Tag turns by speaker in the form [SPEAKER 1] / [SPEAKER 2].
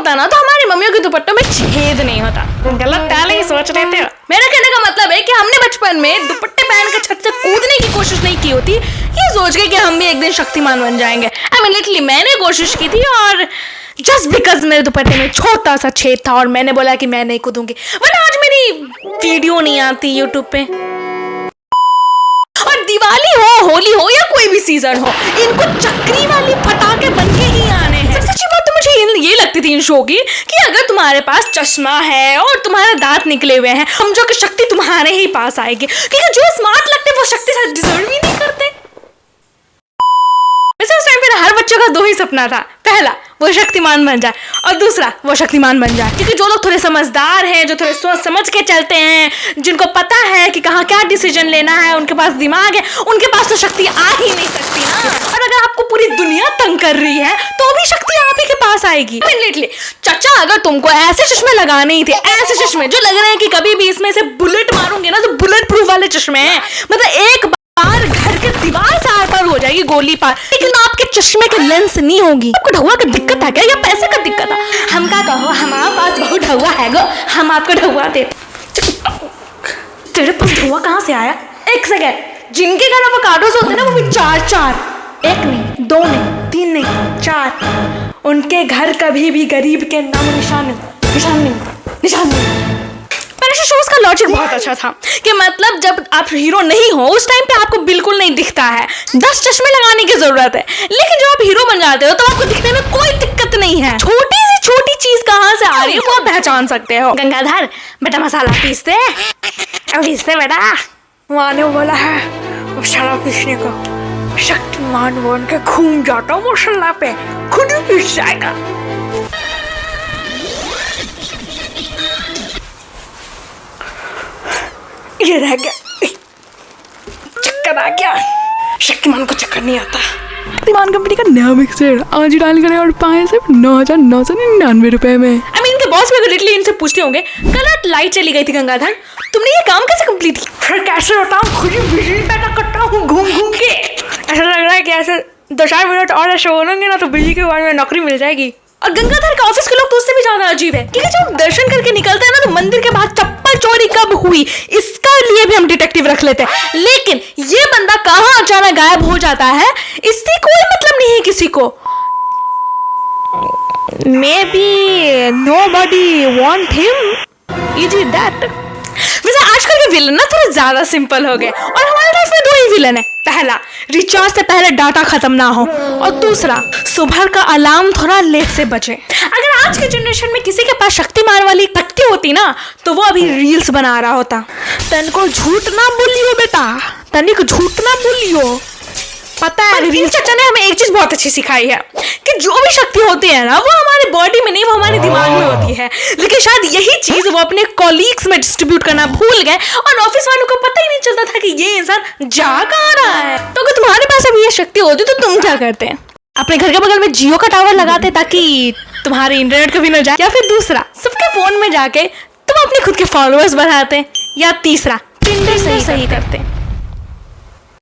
[SPEAKER 1] होता ना तो हमारी मम्मियों के दुपट्टों में छेद नहीं होता। गलत टाले ही सोच रहे थे। मेरा कहने का मतलब है कि हमने बचपन में दुपट्टे पहनकर छत से कूदने की कोशिश नहीं की होती, ये सोच के कि हम भी एक दिन शक्तिमान बन जाएंगे। लिटरली मैंने कोशिश की थी और जस्ट बिकॉज मेरे दुपट्टे में छोटा सा छेद था और मैंने बोला कि मैं नहीं कूदूंगी, वरना आज मेरी वीडियो नहीं आती यूट्यूब पे। और दिवाली हो, होली हो या कोई भी सीजन हो, इनको चक्री वाली पटाखे बनके ही आने हैं। सबसे अच्छी बात तो मुझे ये लगती थी इन शो की कि अगर तुम्हारे पास चश्मा है और तुम्हारे दांत निकले हुए हैं, समझो कि शक्ति तुम्हारे ही पास आएगी, क्योंकि जो स्मार्ट लगते हैं वो शक्ति से डिजर्व ही नहीं करते। वैसे उस टाइम पे हर बच्चे का दो ही सपना था, पहला वो शक्तिमान बन जाए और दूसरा वो शक्तिमान बन जाए। क्योंकि जो लोग थोड़े समझदार हैं, जो थोड़े सोच समझ के चलते हैं, जिनको पता है कि कहाँ क्या डिसीजन लेना है, उनके पास दिमाग है, उनके पास तो शक्ति आ ही नहीं सकती ना। और अगर आपको पूरी दुनिया तंग कर रही है तो भी शक्ति आप ही के पास आएगी। लिटरली चाचा, अगर तुमको ऐसे चश्मे लगाने ही थे, ऐसे चश्मे जो लग रहे हैं कि कभी भी इसमें से बुलेट मारूंगे ना तो बुलेट प्रूफ वाले चश्मे हैं, मतलब एक बार घर के दीवार से आर पार हो जाएगी गोली पार, लेकिन आपके चश्मे के लेंस नहीं होगी। आपको ढौआ का दिक्कत है क्या या पैसे का दिक्कत है? हम क्या कहो, हमारे पास बहुत ढौआ है गो, हम आपको ढौआ देते। तेरे पास ढौआ कहाँ से आया? एक सेकंड, जिनके घर एवोकाडोस होते हैं ना वो भी चार चार, एक नहीं, दो नहीं, तीन नहीं, चार, उनके घर कभी भी गरीब के नाम निशान नहीं। ऐसे शोज का लॉजिक बहुत अच्छा था कि मतलब जब आप हीरो नहीं हो उस टाइम पे आपको बिल्कुल नहीं दिखता है, 10 चश्मे लगाने की जरूरत है, लेकिन जब आप हीरो बन जाते हो तो आपको दिखने में कोई दिक्कत नहीं है। छोटी सी छोटी चीज कहाँ से आ रही है वो आप पहचान सकते हो। गंगाधर बेटा मसाला पीसते बेटा, वहाँ ने बोला है मसाला पीसने को, शक्तिमान बन के घूम जाता हूँ मसाला पे, खुद ही पीस जाएगा। ये रह गया, चक्कर आ गया। शक्तिमान को चक्कर नहीं आता।
[SPEAKER 2] शक्तिमान कंपनी का नया मिक्सर आज ही डायल करें और पाए सिर्फ 9,999 रुपए में।
[SPEAKER 1] इनके बॉस भी लिटरली इनसे पूछते होंगे, कल रात लाइट चली गई थी गंगाधर, तुमने ये काम कैसे कंप्लीट किया? फिर कैसे बताऊं, खुद ही बिजली पैदा करता हूँ घूम घूम के। ऐसा लग रहा है कि ऐसे 2-4 मिनट और ऐसे बोलेंगे ना तो बिजली के बाद में नौकरी मिल जाएगी। और गंगाधर का ऑफिस के लोग तो उससे भी ज्यादा अजीब है, क्योंकि जब दर्शन करके निकलते हैं ना तो मंदिर के बाहर चप्पल चोरी कब हुई इसका लिए भी हम डिटेक्टिव रख लेते हैं, लेकिन ये बंदा कहाँ अचानक गायब हो जाता है इससे कोई मतलब नहीं है किसी को। Maybe nobody want him, is it that? वैसे आजकल के विलन ना थोड़ा ज्यादा सिंपल हो गए और हमारे लाइफ में 2 ही विलन है, पहला रिचार्ज से पहले डाटा खत्म ना हो और दूसरा सुबह का अलार्म थोड़ा लेट से बजे। अगर आज के जनरेशन में किसी के पास शक्तिमान वाली शक्ति होती ना तो वो अभी रील्स बना रहा होता। तनिको झूठ ना बोलियो बेटा, तनिको झूठ ना बोलियो। पता है रील चाचा ने हमें एक चीज बहुत अच्छी सिखाई है कि जो भी शक्ति होती है ना वो हमारे बॉडी में नहीं, वो हमारे दिमाग में होती है, लेकिन शायद यही चीज वो अपने कॉलीग्स में डिस्ट्रीब्यूट करना भूल गए और ऑफिस वालों को पता ही नहीं चलता था कि ये इंसान जा कहाँ रहा है। तो अगर तुम्हारे पास अभी ये शक्ति होती तो तुम क्या करते? अपने घर के बगल में जियो का टावर लगाते ताकि तुम्हारे इंटरनेट कभी न जाए, या फिर दूसरा सबके फोन में जाके तुम अपने खुद के फॉलोअर्स बढ़ाते, या तीसरा टिंडर सही करते।